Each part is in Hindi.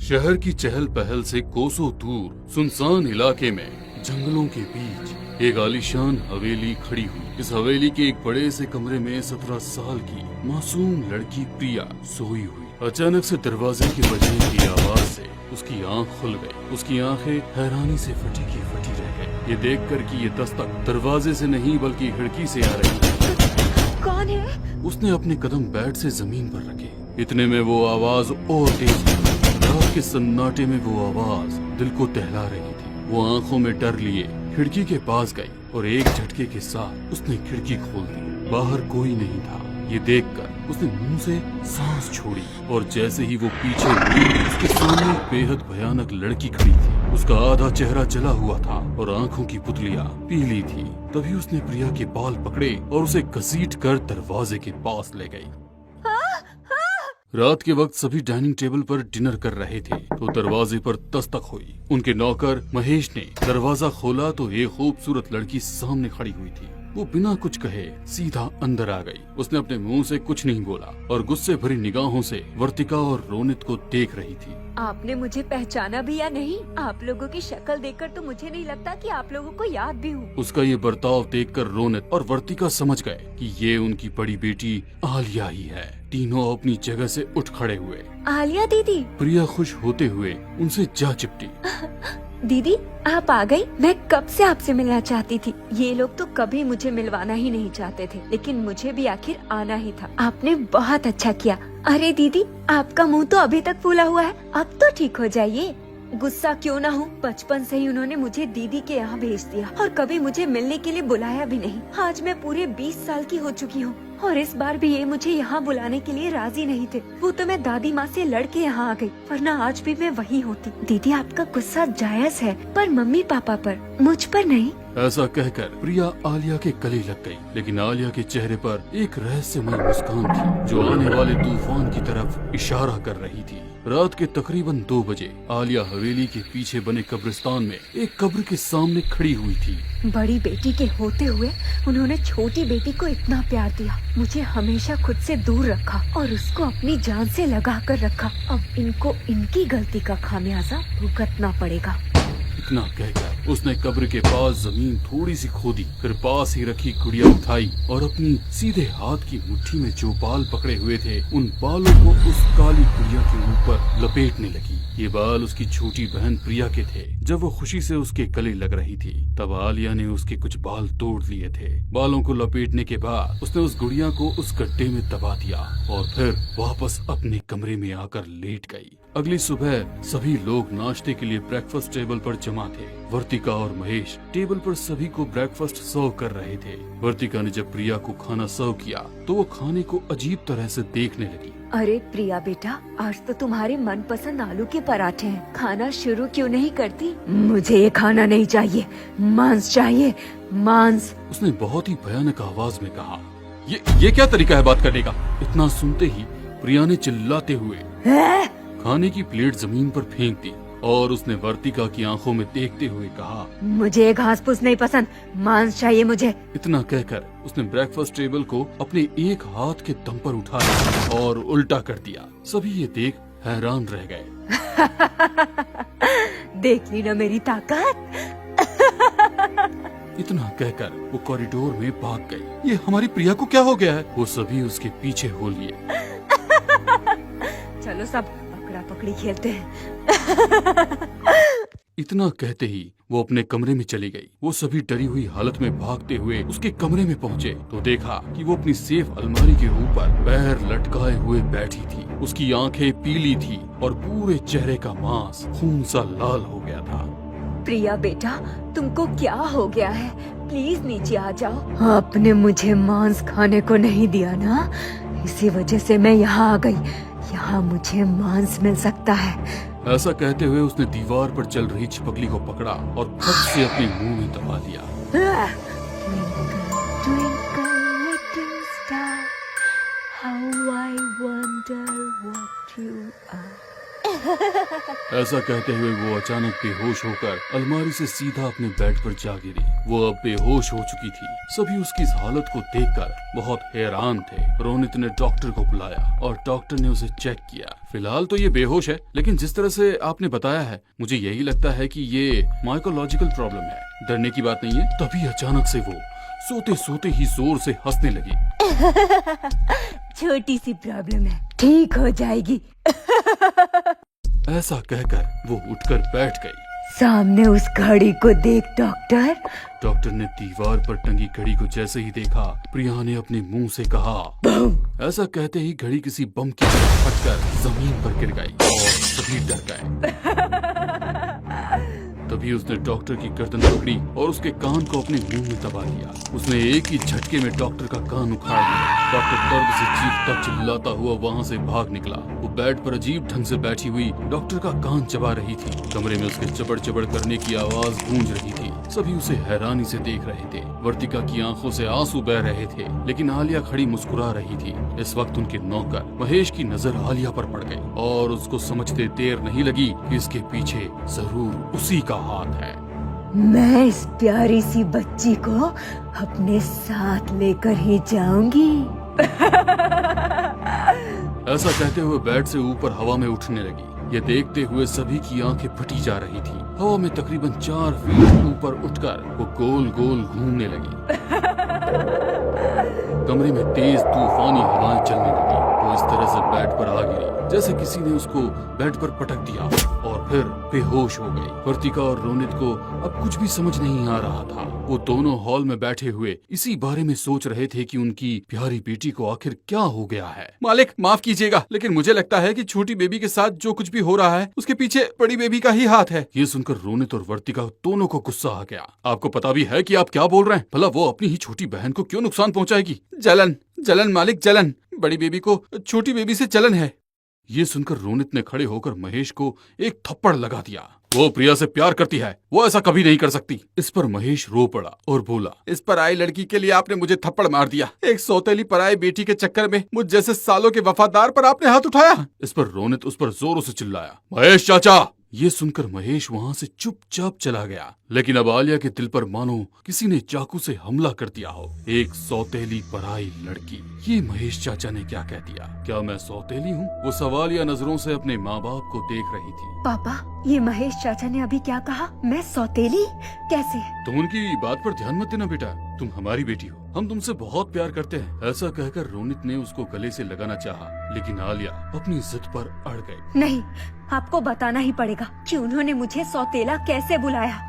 शहर की चहल पहल से कोसों दूर सुनसान इलाके में जंगलों के बीच एक आलीशान हवेली खड़ी हुई। इस हवेली के एक बड़े से कमरे में 17 साल की मासूम लड़की प्रिया सोई हुई। अचानक से दरवाजे की बजने की आवाज से उसकी आंख खुल गई। उसकी आंखें हैरानी से फटी की फटी रह गई, ये देखकर कि ये दस्तक दरवाजे से नहीं बल्कि खिड़की से आ रही है। कौन है? उसने अपने कदम बेड से जमीन पर रखे। इतने में वो आवाज और तेज हुई। रात के सन्नाटे में वो आवाज दिल को दहला रही थी। वो आंखों में डर लिए खिड़की के पास गई और एक झटके के साथ उसने खिड़की खोल दी। बाहर कोई नहीं था। ये देखकर उसने मुंह से सांस छोड़ी और जैसे ही वो पीछे मुड़ी, उसके सामने एक बेहद भयानक लड़की खड़ी थी। उसका आधा चेहरा जला हुआ था और आंखों की पुतलियां पीली थी। तभी उसने प्रिया के बाल पकड़े और उसे घसीट कर दरवाजे के पास ले गई। रात के वक्त सभी डाइनिंग टेबल पर डिनर कर रहे थे तो दरवाजे पर दस्तक हुई। उनके नौकर महेश ने दरवाजा खोला तो एक खूबसूरत लड़की सामने खड़ी हुई थी। वो बिना कुछ कहे सीधा अंदर आ गई। उसने अपने मुंह से कुछ नहीं बोला और गुस्से भरी निगाहों से वर्तिका और रोनित को देख रही थी। आपने मुझे पहचाना भी या नहीं? आप लोगों की शक्ल देखकर तो मुझे नहीं लगता कि आप लोगों को याद भी हो। उसका ये बर्ताव देखकर रोनित और वर्तिका समझ गए कि ये उनकी बड़ी बेटी आलिया ही है। तीनों अपनी जगह से उठ खड़े हुए। आलिया दीदी। प्रिया खुश होते हुए उनसे जा चिपटी। दीदी आप आ गई। मैं कब से आपसे मिलना चाहती थी। ये लोग तो कभी मुझे मिलवाना ही नहीं चाहते थे, लेकिन मुझे भी आखिर आना ही था। आपने बहुत अच्छा किया। अरे दीदी आपका मुंह तो अभी तक फूला हुआ है, अब तो ठीक हो जाइए। गुस्सा क्यों ना हो, बचपन से ही उन्होंने मुझे दीदी के यहाँ भेज दिया और कभी मुझे मिलने के लिए बुलाया भी नहीं। आज मैं पूरे 20 साल की हो चुकी हूँ और इस बार भी ये मुझे यहाँ बुलाने के लिए राजी नहीं थे। वो तो मैं दादी माँ से लड़के यहाँ आ गई, वरना आज भी मैं वही होती। दीदी आपका गुस्सा जायज है, पर मम्मी पापा पर, मुझ पर नहीं। ऐसा कहकर प्रिया आलिया के गले लग गई, लेकिन आलिया के चेहरे पर एक रहस्यमय मुस्कान थी जो आने वाले तूफान की तरफ इशारा कर रही थी। रात के तकरीबन 2 बजे आलिया हवेली के पीछे बने कब्रिस्तान में एक कब्र के सामने खड़ी हुई थी। बड़ी बेटी के होते हुए उन्होंने छोटी बेटी को इतना प्यार दिया, मुझे हमेशा खुद से दूर रखा और उसको अपनी जान से लगा कर रखा। अब इनको इनकी गलती का खामियाजा भुगतना पड़ेगा। इतना कहकर उसने कब्र के पास जमीन थोड़ी सी खोदी, फिर पास ही रखी गुड़िया उठाई और अपनी सीधे हाथ की मुट्ठी में जो बाल पकड़े हुए थे उन बालों को उस काली गुड़िया के ऊपर लपेटने लगी। ये बाल उसकी छोटी बहन प्रिया के थे। जब वो खुशी से उसके गले लग रही थी तब आलिया ने उसके कुछ बाल तोड़ लिए थे। बालों को लपेटने के बाद उसने उस गुड़िया को उस गड्ढे में दबा दिया और फिर वापस अपने कमरे में आकर लेट गई। अगली सुबह सभी लोग नाश्ते के लिए ब्रेकफास्ट टेबल पर जमा थे। वर्तिका और महेश टेबल पर सभी को ब्रेकफास्ट सर्व कर रहे थे। वर्तिका ने जब प्रिया को खाना सर्व किया तो वो खाने को अजीब तरह से देखने लगी। अरे प्रिया बेटा, आज तो तुम्हारे मनपसंद आलू के पराठे हैं, खाना शुरू क्यों नहीं करती? मुझे ये खाना नहीं चाहिए, मांस चाहिए, मांस। उसने बहुत ही भयानक आवाज में कहा। ये क्या तरीका है बात करने का? इतना सुनते ही प्रिया ने चिल्लाते हुए खाने की प्लेट जमीन पर फेंक दी और उसने वर्तिका की आंखों में देखते हुए कहा, मुझे घास फूस नहीं पसंद, मांस चाहिए मुझे। इतना कहकर उसने ब्रेकफास्ट टेबल को अपने एक हाथ के दम पर उठाया और उल्टा कर दिया। सभी ये देख हैरान रह गए। देख ली ना मेरी ताकत। इतना कहकर वो कॉरिडोर में भाग गई। ये हमारी प्रिया को क्या हो गया है? वो सभी उसके पीछे हो लिए। चलो सब पकड़ा पकड़ी खेलते हैं। इतना कहते ही वो अपने कमरे में चली गई। वो सभी डरी हुई हालत में भागते हुए उसके कमरे में पहुँचे तो देखा कि वो अपनी सेफ अलमारी के ऊपर पैर लटकाए हुए बैठी थी। उसकी आंखें पीली थी और पूरे चेहरे का मांस खून सा लाल हो गया था। प्रिया बेटा, तुमको क्या हो गया है? प्लीज नीचे आ जाओ। आपने मुझे मांस खाने को नहीं दिया ना, इसी वजह से मैं यहाँ आ गई। यहाँ मुझे मांस मिल सकता है। ऐसा कहते हुए उसने दीवार पर चल रही छिपकली को पकड़ा और फट से अपने मुंह में दबा दिया। Twinkle, little star, how I wonder what you are. ऐसा कहते हुए वो अचानक बेहोश होकर अलमारी से सीधा अपने बेड पर जा गिरी। वो अब बेहोश हो चुकी थी। सभी उसकी इस हालत को देखकर बहुत हैरान थे। रोनित ने डॉक्टर को बुलाया और डॉक्टर ने उसे चेक किया। फिलहाल तो ये बेहोश है, लेकिन जिस तरह से आपने बताया है मुझे यही लगता है कि ये माइकोलॉजिकल प्रॉब्लम है। डरने की बात नहीं है। तभी अचानक से वो सोते सोते ही जोर से हंसने लगी। छोटी सी प्रॉब्लम है, ठीक हो जाएगी। ऐसा कहकर वो उठकर बैठ गई। सामने उस घड़ी को देख डॉक्टर। डॉक्टर ने दीवार पर टंगी घड़ी को जैसे ही देखा, प्रिया ने अपने मुंह से कहा बम। ऐसा कहते ही घड़ी किसी बम की तरह फटकर जमीन पर गिर गई और सभी डर गए। तभी उसने डॉक्टर की गर्दन पकड़ी और उसके कान को अपने मुंह में दबा लिया। उसने एक ही झटके में डॉक्टर का कान उखाड़ दिया। डॉक्टर दर्द से चीखता चिल्लाता हुआ वहाँ से भाग निकला। वो बेड पर अजीब ढंग से बैठी हुई डॉक्टर का कान चबा रही थी। कमरे में उसके चबड़ चबड़ करने की आवाज गूंज रही थी। सभी उसे हैरानी से देख रहे थे। वर्तिका की आंखों से आंसू बह रहे थे, लेकिन आलिया खड़ी मुस्कुरा रही थी। इस वक्त उनके नौकर महेश की नजर आलिया पर पड़ गई और उसको समझते देर नहीं लगी कि इसके पीछे जरूर उसी का हाथ है। मैं इस प्यारी सी बच्ची को अपने साथ लेकर ही जाऊंगी। ऐसा कहते हुए बेड से ऊपर हवा में उठने लगी। ये देखते हुए सभी की आंखें फटी जा रही थी। हवा में तकरीबन 4 फीट ऊपर उठकर वो गोल गोल घूमने लगी। कमरे में तेज तूफानी हवाएं चलने लगी। वो इस तरह से बेड पर आ गिरी जैसे किसी ने उसको बेड पर पटक दिया और फिर बेहोश हो गई। वर्तिका और रोनित को अब कुछ भी समझ नहीं आ रहा था। वो दोनों हॉल में बैठे हुए इसी बारे में सोच रहे थे कि उनकी प्यारी बेटी को आखिर क्या हो गया है। मालिक माफ कीजिएगा, लेकिन मुझे लगता है कि छोटी बेबी के साथ जो कुछ भी हो रहा है उसके पीछे बड़ी बेबी का ही हाथ है। ये सुनकर रोनित और वर्तिका दोनों को गुस्सा आ गया। आपको पता भी है कि आप क्या बोल रहे हैं? भला वो अपनी ही छोटी बहन को क्यों नुकसान पहुंचाएगी? जलन जलन मालिक जलन। बड़ी बेबी को छोटी बेबी से जलन है। ये सुनकर रोनित ने खड़े होकर महेश को एक थप्पड़ लगा दिया। वो प्रिया से प्यार करती है, वो ऐसा कभी नहीं कर सकती। इस पर महेश रो पड़ा और बोला, इस पराई लड़की के लिए आपने मुझे थप्पड़ मार दिया। एक सौतेली पराई बेटी के चक्कर में मुझ जैसे सालों के वफादार पर आपने हाथ उठाया। इस पर रोनित उस पर जोरों से चिल्लाया, महेश चाचा। ये सुनकर महेश वहाँ से चुपचाप चला गया। लेकिन अब आलिया के दिल पर मानो किसी ने चाकू से हमला कर दिया हो। एक सौतेली पराई लड़की, ये महेश चाचा ने क्या कह दिया? क्या मैं सौतेली हूँ? वो सवालिया नजरों से अपने माँ बाप को देख रही थी। पापा, ये महेश चाचा ने अभी क्या कहा? मैं सौतेली? कैसे? तुम उनकी बात पर ध्यान मत देना बेटा, तुम हमारी बेटी हो, हम तुमसे बहुत प्यार करते हैं। ऐसा कहकर रोनित ने उसको गले से लगाना चाहा, लेकिन आलिया अपनी जिद पर अड़ गई। नहीं, आपको बताना ही पड़ेगा कि उन्होंने मुझे सौतेला कैसे बुलाया।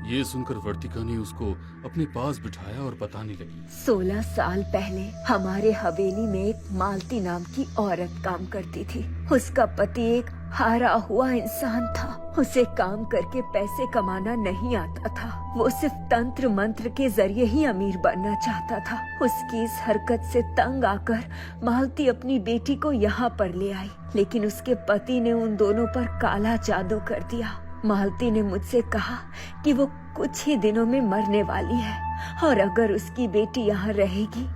ये सुनकर वर्तिका ने उसको अपने पास बिठाया और बताने लगी। 16 साल पहले हमारे हवेली में एक मालती नाम की औरत काम करती थी। उसका पति एक हारा हुआ इंसान था। उसे काम करके पैसे कमाना नहीं आता था। वो सिर्फ तंत्र मंत्र के जरिए ही अमीर बनना चाहता था। उसकी इस हरकत से तंग आकर मालती अपनी बेटी को यहाँ पर ले आई, लेकिन उसके पति ने उन दोनों पर काला जादू कर दिया। मालती ने मुझसे कहा कि वो कुछ ही दिनों में मरने वाली है और अगर उसकी बेटी यहाँ रहेगी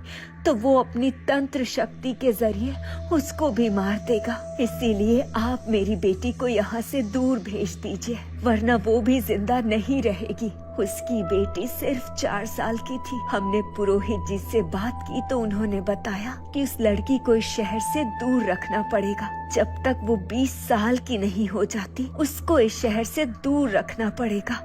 तो वो अपनी तंत्र शक्ति के जरिए उसको भी मार देगा। इसीलिए आप मेरी बेटी को यहाँ से दूर भेज दीजिए, वरना वो भी जिंदा नहीं रहेगी। उसकी बेटी सिर्फ 4 साल की थी। हमने पुरोहित जी से बात की तो उन्होंने बताया कि उस लड़की को इस शहर से दूर रखना पड़ेगा। जब तक वो 20 साल की नहीं हो जाती, उसको इस शहर से दूर रखना पड़ेगा।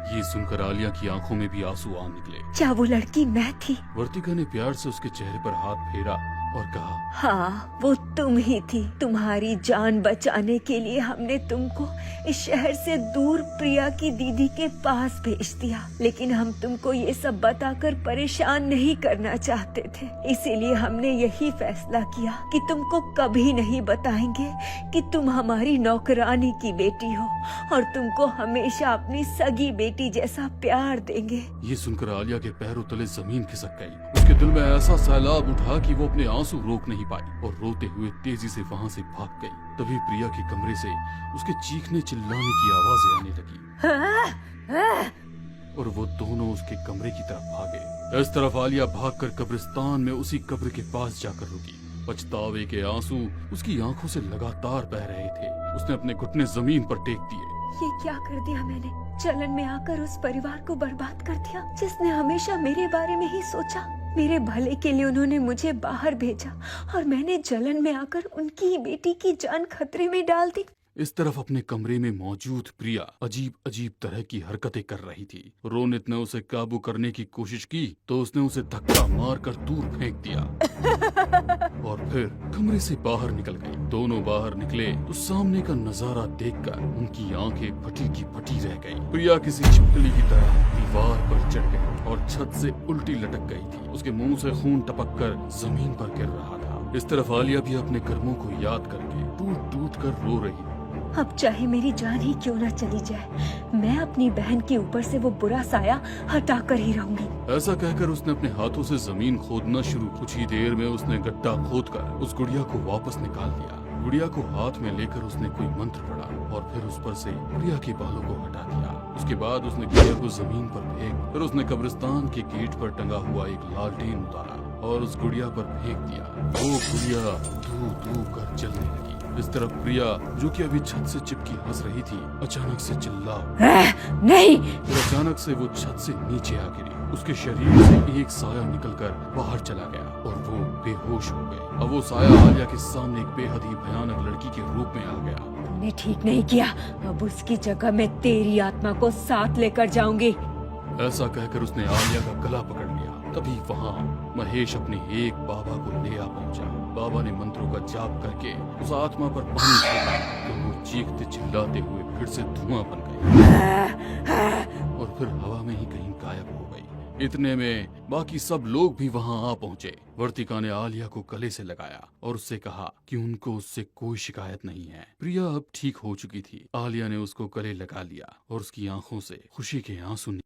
ये सुनकर आलिया की आंखों में भी आंसू आ निकले। क्या वो लड़की मैं थी? वर्तिका ने प्यार से उसके चेहरे पर हाथ फेरा और कहा, हाँ, वो तुम ही थी। तुम्हारी जान बचाने के लिए हमने तुमको इस शहर से दूर प्रिया की दीदी के पास भेज दिया, लेकिन हम तुमको ये सब बताकर परेशान नहीं करना चाहते थे। इसीलिए हमने यही फैसला किया कि तुमको कभी नहीं बताएंगे कि तुम हमारी नौकरानी की बेटी हो और तुमको हमेशा अपनी सगी बेटी जैसा प्यार देंगे। ये सुनकर आलिया के पैरों तले जमीन खिसक गई। उसके दिल में ऐसा सैलाब उठा कि वो अपने आंसू रोक नहीं पाई और रोते हुए तेजी से वहाँ से भाग गई। तभी प्रिया के कमरे से उसके चीखने चिल्लाने की आवाजें आने लगी और वो दोनों उसके कमरे की तरफ भागे। इस तरफ आलिया भागकर कब्रिस्तान में उसी कब्र के पास जाकर रुकी। पछतावे के आंसू उसकी आंखों से लगातार बह रहे थे। उसने अपने घुटने जमीन पर टेक दिए। ये क्या कर दिया मैंने? जलन में आकर उस परिवार को बर्बाद कर दिया जिसने हमेशा मेरे बारे में ही सोचा। मेरे भले के लिए उन्होंने मुझे बाहर भेजा और मैंने जलन में आकर उनकी ही बेटी की जान खतरे में डाल दी। इस तरफ अपने कमरे में मौजूद प्रिया अजीब अजीब तरह की हरकतें कर रही थी। रोनित ने उसे काबू करने की कोशिश की तो उसने उसे धक्का मारकर दूर फेंक दिया और फिर कमरे से बाहर निकल गई। दोनों बाहर निकले तो सामने का नजारा देखकर उनकी आंखें फटी की फटी रह गई। प्रिया किसी छिपकली की तरह दीवार पर चढ़ गई और छत से उल्टी लटक गई थी। उसके मुंह से खून टपक कर जमीन पर गिर रहा था। इस तरफ आलिया भी अपने कर्मों को याद करके टूट टूट कर रो रही। अब चाहे मेरी जान ही क्यों न चली जाए, मैं अपनी बहन के ऊपर से वो बुरा साया हटा कर ही रहूंगी। ऐसा कहकर उसने अपने हाथों से जमीन खोदना शुरू। कुछ ही देर में उसने गड्ढा खोदकर उस गुड़िया को वापस निकाल दिया। गुड़िया को हाथ में लेकर उसने कोई मंत्र पढ़ा और फिर उस पर से प्रिया के बालों को हटा दिया। उसके बाद उसने गुड़िया को जमीन पर फेंक, फिर उसने कब्रिस्तान के गेट पर टंगा हुआ एक लालटेन उतारा और उस गुड़िया पर फेंक दिया। वो गुड़िया धू धू कर जलने लगी। इस तरफ प्रिया, जो कि अभी छत से चिपकी हंस रही थी, अचानक से चिल्ला नहीं। फिर अचानक से वो छत से नीचे आ गिरी। उसके शरीर से एक साया निकलकर बाहर चला गया और वो बेहोश हो गए। अब वो साया आलिया के सामने एक बेहद ही भयानक लड़की के रूप में आ गया। तुमने ठीक नहीं किया, अब उसकी जगह मैं तेरी आत्मा को साथ लेकर जाऊंगी। ऐसा कहकर उसने आलिया का गला पकड़ लिया। तभी वहाँ महेश अपने एक बाबा को ले आ पहुंचा। बाबा ने मंत्रों का जाप करके उस आत्मा पर पानी फेंका तो वो चीखते चिल्लाते हुए फिर से धुआं बन गई और फिर हवा में ही कहीं गायब हो गई। इतने में बाकी सब लोग भी वहाँ आ पहुँचे। वर्तिका ने आलिया को गले से लगाया और उससे कहा कि उनको उससे कोई शिकायत नहीं है। प्रिया अब ठीक हो चुकी थी। आलिया ने उसको गले लगा लिया और उसकी आंखों से खुशी के आंसू